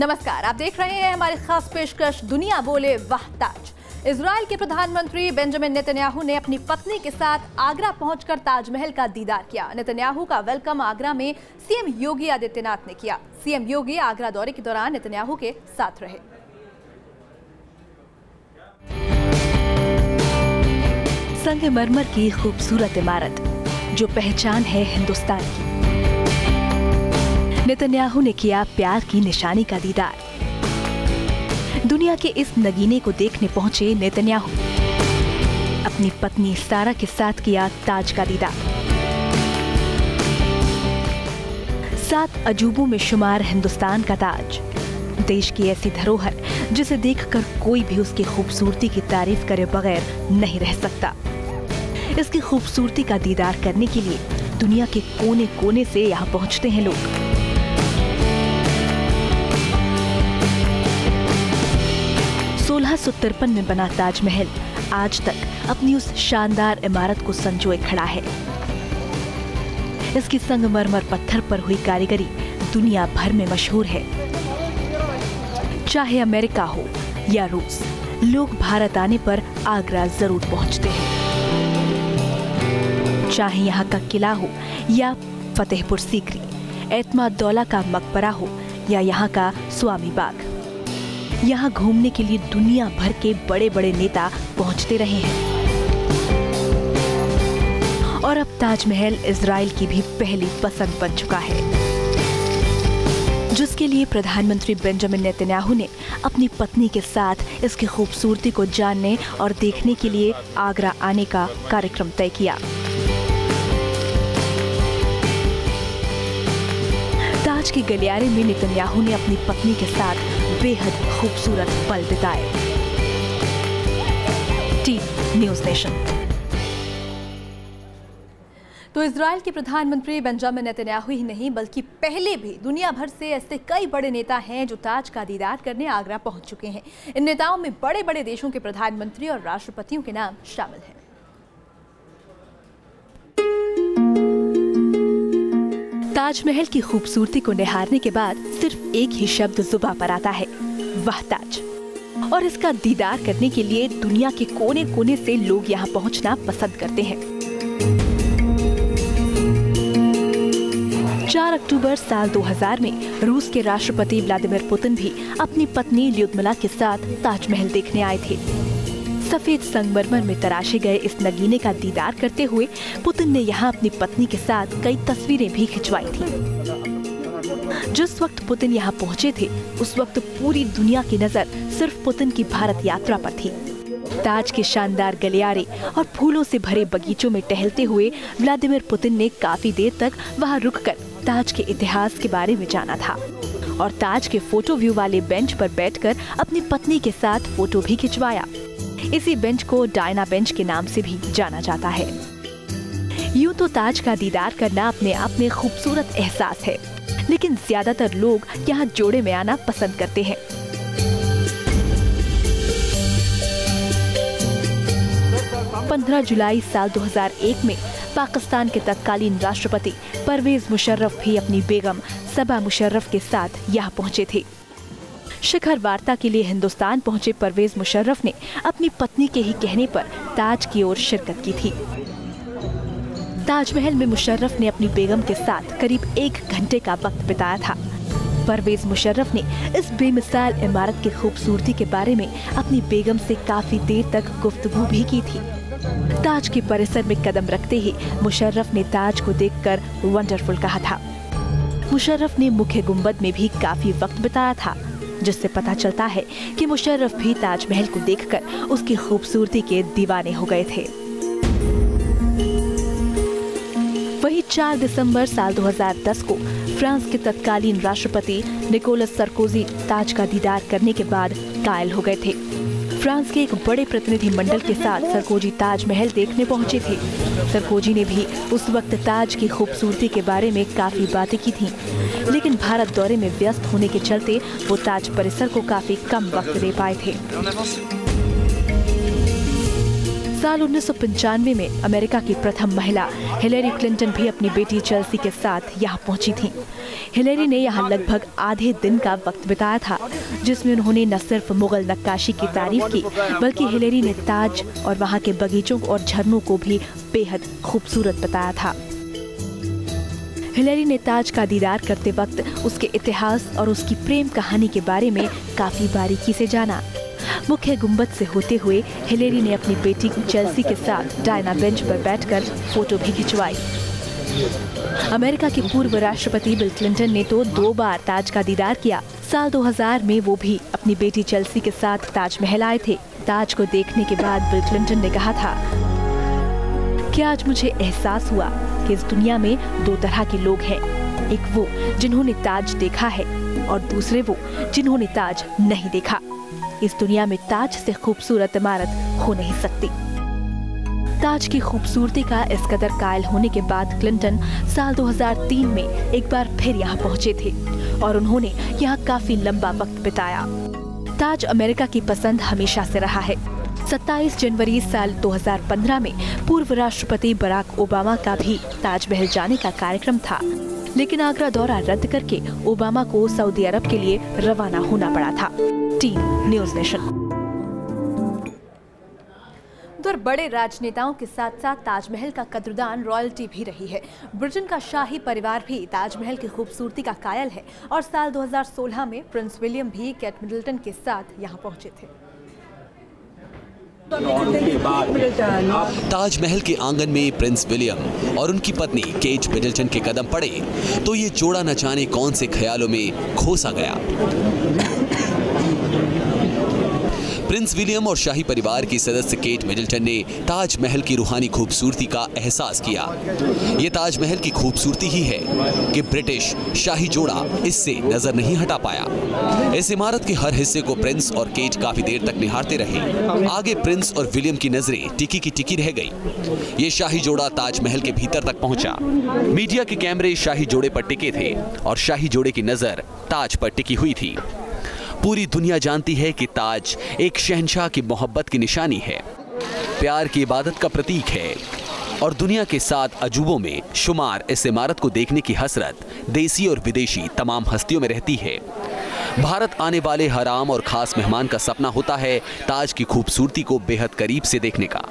नमस्कार, आप देख रहे हैं हमारी खास पेशकश दुनिया बोले वाह ताज। इजराइल के प्रधानमंत्री बेंजामिन नेतन्याहू ने अपनी पत्नी के साथ आगरा पहुंचकर ताजमहल का दीदार किया। नेतन्याहू का वेलकम आगरा में सीएम योगी आदित्यनाथ ने किया। सीएम योगी आगरा दौरे के दौरान नेतन्याहू के साथ रहे। संगमरमर की खूबसूरत इमारत जो पहचान है हिंदुस्तान की। नेतन्याहू ने किया प्यार की निशानी का दीदार। दुनिया के इस नगीने को देखने पहुंचे नेतन्याहू। अपनी पत्नी सारा के साथ किया ताज का दीदार। 7 अजूबों में शुमार हिंदुस्तान का ताज, देश की ऐसी धरोहर जिसे देखकर कोई भी उसकी खूबसूरती की तारीफ करे बगैर नहीं रह सकता। इसकी खूबसूरती का दीदार करने के लिए दुनिया के कोने कोने से यहाँ पहुँचते हैं लोग। 1653 में बना ताजमहल आज तक अपनी उस शानदार इमारत को संजोए खड़ा है। इसकी संगमरमर पत्थर पर हुई कारीगरी दुनिया भर में मशहूर है। चाहे अमेरिका हो या रूस, लोग भारत आने पर आगरा जरूर पहुंचते हैं। चाहे यहाँ का किला हो या फतेहपुर सीकरी, एतमादौला का मकबरा हो या यहाँ का स्वामी बाग, यहाँ घूमने के लिए दुनिया भर के बड़े बड़े नेता पहुंचते रहे हैं। और अब ताजमहल इजराइल की भी पहली पसंद बन चुका है, जिसके लिए प्रधानमंत्री बेंजामिन नेतन्याहू ने अपनी पत्नी के साथ इसकी खूबसूरती को जानने और देखने के लिए आगरा आने का कार्यक्रम तय किया। ताज के गलियारे में नेतन्याहू ने अपनी पत्नी के साथ बेहद खूबसूरत पल बिताए। TV news nation. तो इजराइल के प्रधानमंत्री बेंजामिन नेतन्याहू ही नहीं बल्कि पहले भी दुनिया भर से ऐसे कई बड़े नेता हैं जो ताज का दीदार करने आगरा पहुंच चुके हैं। इन नेताओं में बड़े बड़े देशों के प्रधानमंत्री और राष्ट्रपतियों के नाम शामिल हैं। ताजमहल की खूबसूरती को निहारने के बाद सिर्फ एक ही शब्द जुबान पर आता है, वाह ताज। और इसका दीदार करने के लिए दुनिया के कोने कोने से लोग यहाँ पहुँचना पसंद करते हैं। 4 अक्टूबर साल 2000 में रूस के राष्ट्रपति व्लादिमीर पुतिन भी अपनी पत्नी ल्यूदमिला के साथ ताजमहल देखने आए थे। सफेद संगमरमर में तराशे गए इस नगीने का दीदार करते हुए पुतिन ने यहाँ अपनी पत्नी के साथ कई तस्वीरें भी खिंचवाई थी। जिस वक्त पुतिन यहाँ पहुँचे थे उस वक्त पूरी दुनिया की नजर सिर्फ पुतिन की भारत यात्रा पर थी। ताज के शानदार गलियारे और फूलों से भरे बगीचों में टहलते हुए व्लादिमीर पुतिन ने काफी देर तक वहाँ रुककर ताज के इतिहास के बारे में जाना था और ताज के फोटो व्यू वाले बेंच पर बैठकर अपनी पत्नी के साथ फोटो भी खिंचवाया। इसी बेंच को डायना बेंच के नाम से भी जाना जाता है। यूं तो ताज का दीदार करना अपने आप में खूबसूरत एहसास है, लेकिन ज्यादातर लोग यहाँ जोड़े में आना पसंद करते हैं। पंद्रह जुलाई साल 2001 में पाकिस्तान के तत्कालीन राष्ट्रपति परवेज मुशर्रफ भी अपनी बेगम सबा मुशर्रफ के साथ यहाँ पहुँचे थे। शिखर वार्ता के लिए हिंदुस्तान पहुंचे परवेज मुशर्रफ ने अपनी पत्नी के ही कहने पर ताज की ओर शिरकत की थी। ताजमहल में मुशर्रफ ने अपनी बेगम के साथ करीब 1 घंटे का वक्त बिताया था। परवेज मुशर्रफ ने इस बेमिसाल इमारत की खूबसूरती के बारे में अपनी बेगम से काफी देर तक गुफ्तगू भी की थी। ताज के परिसर में कदम रखते ही मुशर्रफ ने ताज को देखकर वंडरफुल कहा था। मुशर्रफ ने मुख्य गुंबद में भी काफी वक्त बिताया था, जिससे पता चलता है कि मुशर्रफ भी ताजमहल को देखकर उसकी खूबसूरती के दीवाने हो गए थे। वही 4 दिसंबर साल 2010 को फ्रांस के तत्कालीन राष्ट्रपति निकोलस सरकोजी ताज का दीदार करने के बाद कायल हो गए थे। फ्रांस के एक बड़े प्रतिनिधि मंडल के साथ सरकोजी ताजमहल देखने पहुंचे थे। सरकोजी ने भी उस वक्त ताज की खूबसूरती के बारे में काफी बातें की थीं, लेकिन भारत दौरे में व्यस्त होने के चलते वो ताज परिसर को काफी कम वक्त दे पाए थे। साल 1995 में अमेरिका की प्रथम महिला हिलेरी क्लिंटन भी अपनी बेटी चेल्सी के साथ यहाँ पहुंची थी। हिलेरी ने यहाँ लगभग आधे दिन का वक्त बिताया था, जिसमें उन्होंने न सिर्फ मुगल नक्काशी की तारीफ की, बल्कि हिलेरी ने ताज और वहाँ के बगीचों और झरनों को भी बेहद खूबसूरत बताया था। हिलेरी ने ताज का दीदार करते वक्त उसके इतिहास और उसकी प्रेम कहानी के बारे में काफी बारीकी से जाना। मुख्य गुंबद से होते हुए हिलेरी ने अपनी बेटी चेल्सी के साथ डायना बेंच पर बैठकर फोटो भी खिंचवाई। अमेरिका के पूर्व राष्ट्रपति बिल क्लिंटन ने तो 2 बार ताज का दीदार किया। साल 2000 में वो भी अपनी बेटी चेल्सी के साथ ताजमहल आए थे। ताज को देखने के बाद बिल क्लिंटन ने कहा था कि आज मुझे एहसास हुआ कि इस दुनिया में 2 तरह के लोग हैं, एक वो जिन्होंने ताज देखा है और दूसरे वो जिन्होंने ताज नहीं देखा। इस दुनिया में ताज से खूबसूरत इमारत हो नहीं सकती। ताज की खूबसूरती का इस कदर कायल होने के बाद क्लिंटन साल 2003 में एक बार फिर यहाँ पहुँचे थे और उन्होंने यहाँ काफी लंबा वक्त बिताया। ताज अमेरिका की पसंद हमेशा से रहा है। 27 जनवरी साल 2015 में पूर्व राष्ट्रपति बराक ओबामा का भी ताजमहल जाने का कार्यक्रम था, लेकिन आगरा दौरा रद्द करके ओबामा को सऊदी अरब के लिए रवाना होना पड़ा था। Team news nation. उधर बड़े राजनेताओं के साथ साथ ताजमहल का कद्रदान रॉयल्टी भी रही है। ब्रिटेन का शाही परिवार भी ताजमहल की खूबसूरती का कायल है और साल 2016 में प्रिंस विलियम भी केट मिडलटन के साथ यहाँ पहुंचे थे। ताजमहल के आंगन में प्रिंस विलियम और उनकी पत्नी केट मिडलटन के कदम पड़े तो ये जोड़ा न जाने कौन से ख्यालों में खो सा गया। प्रिंस विलियम और शाही परिवार की सदस्य केट मिडलटन ने ताजमहल की रूहानी खूबसूरती का एहसास किया। ये ताजमहल की खूबसूरती ही है कि ब्रिटिश शाही जोड़ा इससे नजर नहीं हटा पाया। इस इमारत के हर हिस्से को प्रिंस और केट काफी देर तक निहारते रहे। आगे प्रिंस और विलियम की नजरें टिकी की टिकी रह गई। ये शाही जोड़ा ताजमहल के भीतर तक पहुंचा। मीडिया के कैमरे शाही जोड़े पर टिके थे और शाही जोड़े की नजर ताज पर टिकी हुई थी। पूरी दुनिया जानती है कि ताज एक शहंशाह की मोहब्बत की निशानी है, प्यार की इबादत का प्रतीक है और दुनिया के 7 अजूबों में शुमार इस इमारत को देखने की हसरत देसी और विदेशी तमाम हस्तियों में रहती है। भारत आने वाले हर आम और खास मेहमान का सपना होता है ताज की खूबसूरती को बेहद करीब से देखने का,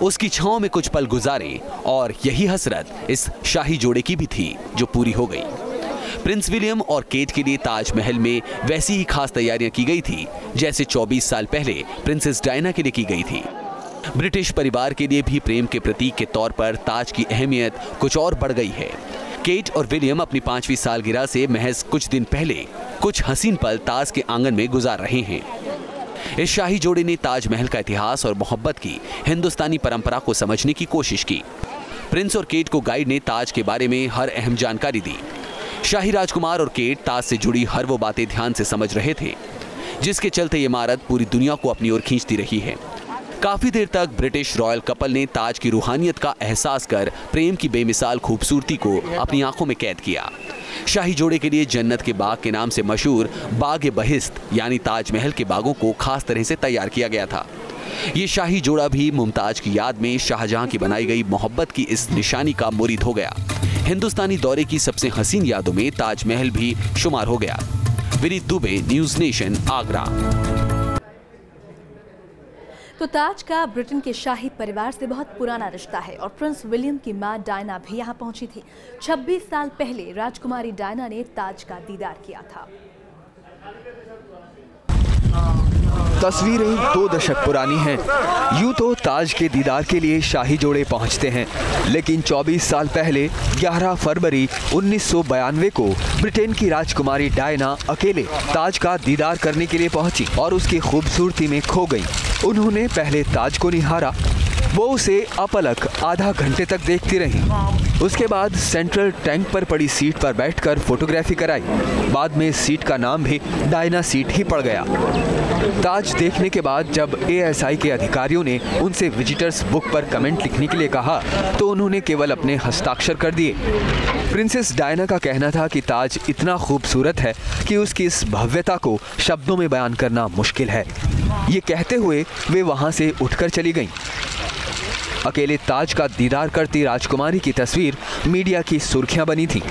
उसकी छांव में कुछ पल गुजारे, और यही हसरत इस शाही जोड़े की भी थी जो पूरी हो गई। प्रिंस विलियम और केट के लिए ताजमहल में वैसी ही खास तैयारियां की गई थी जैसे 24 साल पहले प्रिंसेस डायना के लिए की गई थी। ब्रिटिश परिवार के लिए भी प्रेम के प्रतीक के तौर पर ताज की अहमियत कुछ और बढ़ गई है। केट और विलियम अपनी 5वीं सालगिरह से महज कुछ दिन पहले कुछ हसीन पल ताज के आंगन में गुजार रहे हैं। इस शाही जोड़े ने ताजमहल का इतिहास और मोहब्बत की हिंदुस्तानी परंपरा को समझने की कोशिश की। प्रिंस और केट को गाइड ने ताज के बारे में हर अहम जानकारी दी। शाही राजकुमार और केट ताज से जुड़ी हर वो बातें ध्यान से समझ रहे थे जिसके चलते ये इमारत पूरी दुनिया को अपनी ओर खींचती रही है। काफी देर तक ब्रिटिश रॉयल कपल ने ताज की रूहानियत का एहसास कर प्रेम की बेमिसाल खूबसूरती को अपनी आंखों में कैद किया। शाही जोड़े के लिए जन्नत के बाग के नाम से मशहूर बाग-ए-बहिश्त यानी ताजमहल के बागों को खास तरह से तैयार किया गया था। ये शाही जोड़ा भी मुमताज की याद में शाहजहां की बनाई गई मोहब्बत की इस निशानी का मुरीद हो गया। हिंदुस्तानी दौरे की सबसे हसीन यादों में ताजमहल भी शुमार हो गया। Vineet Dubey, news nation, Agra. तो ताज का ब्रिटेन के शाही परिवार से बहुत पुराना रिश्ता है और प्रिंस विलियम की मां डायना भी यहां पहुंची थी। 26 साल पहले राजकुमारी डायना ने ताज का दीदार किया था। तस्वीरें 2 दशक पुरानी हैं। यूं तो ताज के दीदार के लिए शाही जोड़े पहुंचते हैं, लेकिन 24 साल पहले 11 फरवरी 1992 को ब्रिटेन की राजकुमारी डायना अकेले ताज का दीदार करने के लिए पहुंची और उसकी खूबसूरती में खो गई। उन्होंने पहले ताज को निहारा, वो उसे अपलक आधा घंटे तक देखती रही। उसके बाद सेंट्रल टैंक पर पड़ी सीट पर बैठकर फोटोग्राफी कराई। बाद में सीट का नाम भी डायना सीट ही पड़ गया। ताज देखने के बाद जब ASI के अधिकारियों ने उनसे विजिटर्स बुक पर कमेंट लिखने के लिए कहा तो उन्होंने केवल अपने हस्ताक्षर कर दिए। प्रिंसेस डायना का कहना था कि ताज इतना खूबसूरत है कि उसकी इस भव्यता को शब्दों में बयान करना मुश्किल है। ये कहते हुए वे वहाँ से उठकर चली गईं। अकेले ताज का दीदार करती राजकुमारी की तस्वीर मीडिया की सुर्खियां बनी थी।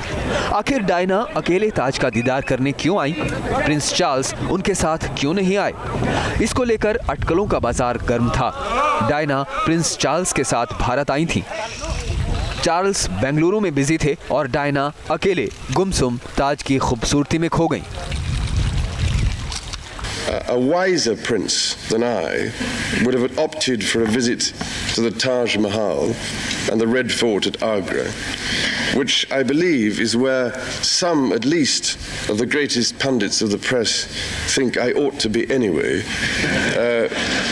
आखिर डायना अकेले ताज का दीदार करने क्यों आई? प्रिंस चार्ल्स उनके साथ क्यों नहीं आए? इसको लेकर अटकलों का बाजार गर्म था। डायना प्रिंस चार्ल्स के साथ भारत आई थी। चार्ल्स बेंगलुरु में बिजी थे और डायना अकेले गुमसुम ताज की खूबसूरती में खो गईं। A wiser prince than I would have opted for a visit to the Taj Mahal and the Red Fort at Agra, which I believe is where some, at least, of the greatest pundits of the press think I ought to be anyway,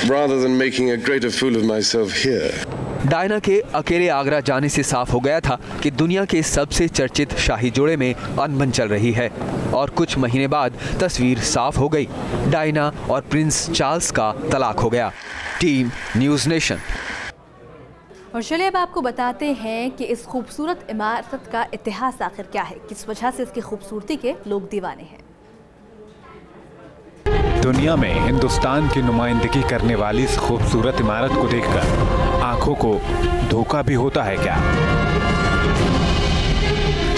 rather than making a greater fool of myself here. Diana के अकेले आगरा जाने से साफ हो गया था कि दुनिया के सबसे चर्चित शाही जोड़े में अनबन चल रही है और कुछ महीने बाद तस्वीर साफ हो गई। डायना और प्रिंस चार्ल्स का तलाक हो गया। Team news nation. और चलिए अब आपको बताते हैं कि इस खूबसूरत इमारत का इतिहास आखिर क्या है, किस वजह से इसकी खूबसूरती के लोग दीवाने हैं। दुनिया में हिंदुस्तान की नुमाइंदगी करने वाली इस खूबसूरत इमारत को देखकर आंखों को धोखा भी होता है क्या?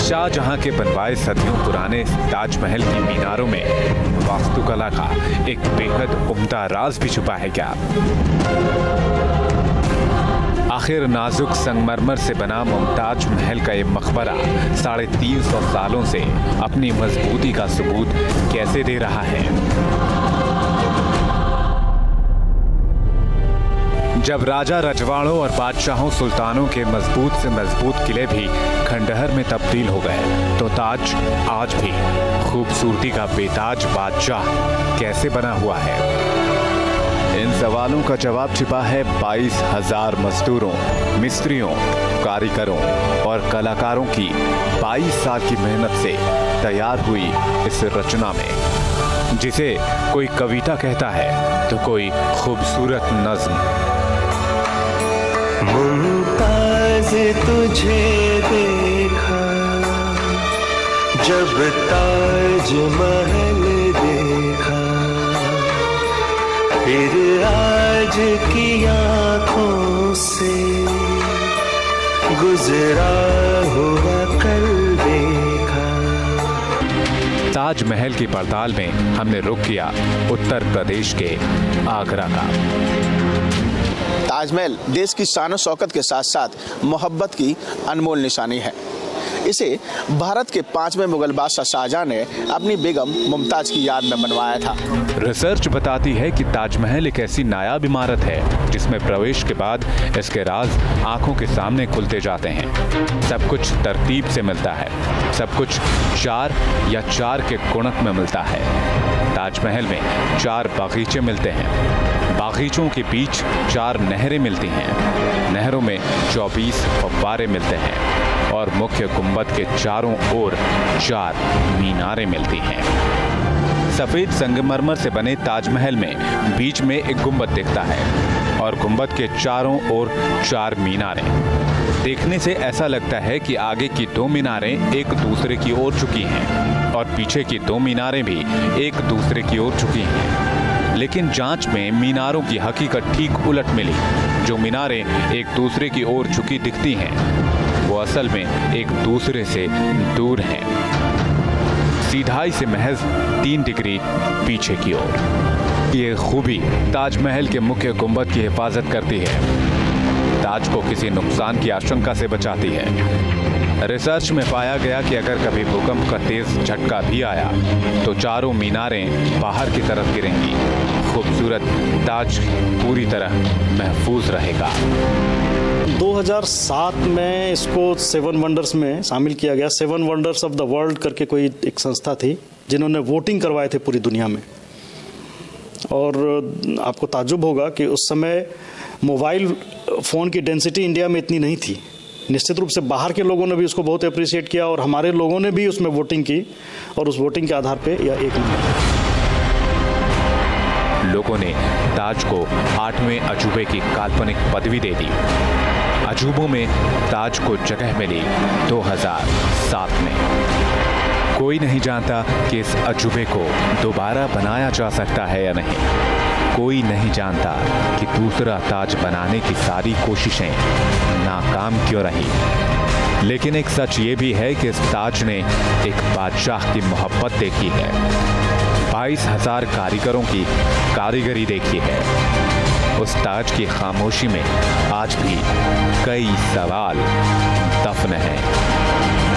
शाहजहां के बनवाए सदियों पुराने ताजमहल की मीनारों में वास्तुकला का एक बेहद उम्दा राज भी छुपा है क्या? आखिर नाजुक संगमरमर से बना मुमताज महल का ये मकबरा 350 सालों से अपनी मजबूती का सबूत कैसे दे रहा है? जब राजा रजवाड़ों और बादशाहों सुल्तानों के मजबूत से मजबूत किले भी खंडहर में तब्दील हो गए, तो ताज आज भी खूबसूरती का बेताज बादशाह कैसे बना हुआ है? इन सवालों का जवाब छिपा है 22,000 मजदूरों, मिस्त्रियों, कारीगरों और कलाकारों की 22 साल की मेहनत से तैयार हुई इस रचना में, जिसे कोई कविता कहता है तो कोई खूबसूरत नज्म। मुमताज तुझे देखा जब ताज महल देखा, फिर आज की आँखों से गुजरा हुआ कल देखा। ताजमहल की पड़ताल में हमने रुख किया उत्तर प्रदेश के आगरा का। ताजमहल देश की शान और शौकत के साथ साथ मोहब्बत की अनमोल निशानी है। इसे भारत के 5वें मुगल बादशाह शाहजहां ने अपनी बेगम मुमताज की याद में बनवाया था। रिसर्च बताती है कि ताजमहल एक ऐसी नायाब इमारत है जिसमें प्रवेश के बाद इसके राज आंखों के सामने खुलते जाते हैं। सब कुछ तरतीब से मिलता है, सब कुछ 4 या 4 के गुणक में मिलता है। ताजमहल में 4 बागीचे मिलते हैं, बागीचों के बीच 4 नहरें मिलती हैं, नहरों में 24 फव्वारे मिलते हैं और मुख्य गुंबद के चारों ओर 4 मीनारें मिलती हैं। सफेद संगमरमर से बने ताजमहल में बीच में एक गुंबद दिखता है और गुंबद के चारों ओर 4 मीनारें। देखने से ऐसा लगता है कि आगे की 2 मीनारें एक दूसरे की ओर झुकी हैं और पीछे की 2 मीनारें भी एक दूसरे की ओर झुकी हैं। लेकिन जांच में मीनारों की हकीकत ठीक उलट मिली। जो मीनारें एक दूसरे की ओर झुकी दिखती हैं, वो असल में एक दूसरे से दूर हैं, सीधाई से महज 3 डिग्री पीछे की ओर। ये खूबी ताजमहल के मुख्य गुंबद की हिफाजत करती है, ताज को किसी नुकसान की आशंका से बचाती है। रिसर्च में पाया गया कि अगर कभी भूकंप का तेज झटका भी आया तो चारों मीनारें बाहर की तरफ गिरेंगी। खूबसूरत ताज पूरी तरह महफूज रहेगा। 2007 में इसको 7 वंडर्स में शामिल किया गया। 7 वंडर्स ऑफ द वर्ल्ड करके कोई एक संस्था थी जिन्होंने वोटिंग करवाए थे पूरी दुनिया में। और आपको ताज्जुब होगा कि उस समय मोबाइल फ़ोन की डेंसिटी इंडिया में इतनी नहीं थी। निश्चित रूप से बाहर के लोगों ने भी उसको बहुत अप्रिशिएट किया और हमारे लोगों ने भी उसमें वोटिंग की और उस वोटिंग के आधार पे यह 1 नंबर। लोगों ने ताज को 8वें अजूबे की काल्पनिक पदवी दे दी। अजूबों में ताज को जगह मिली 2007 में। कोई नहीं जानता कि इस अजूबे को दोबारा बनाया जा सकता है या नहीं। कोई नहीं जानता कि दूसरा ताज बनाने की सारी कोशिशें नाकाम क्यों रही। लेकिन एक सच ये भी है कि इस ताज ने एक बादशाह की मोहब्बत देखी है, 22,000 कारीगरों की कारीगरी देखी है। उस ताज की खामोशी में आज भी कई सवाल दफन हैं।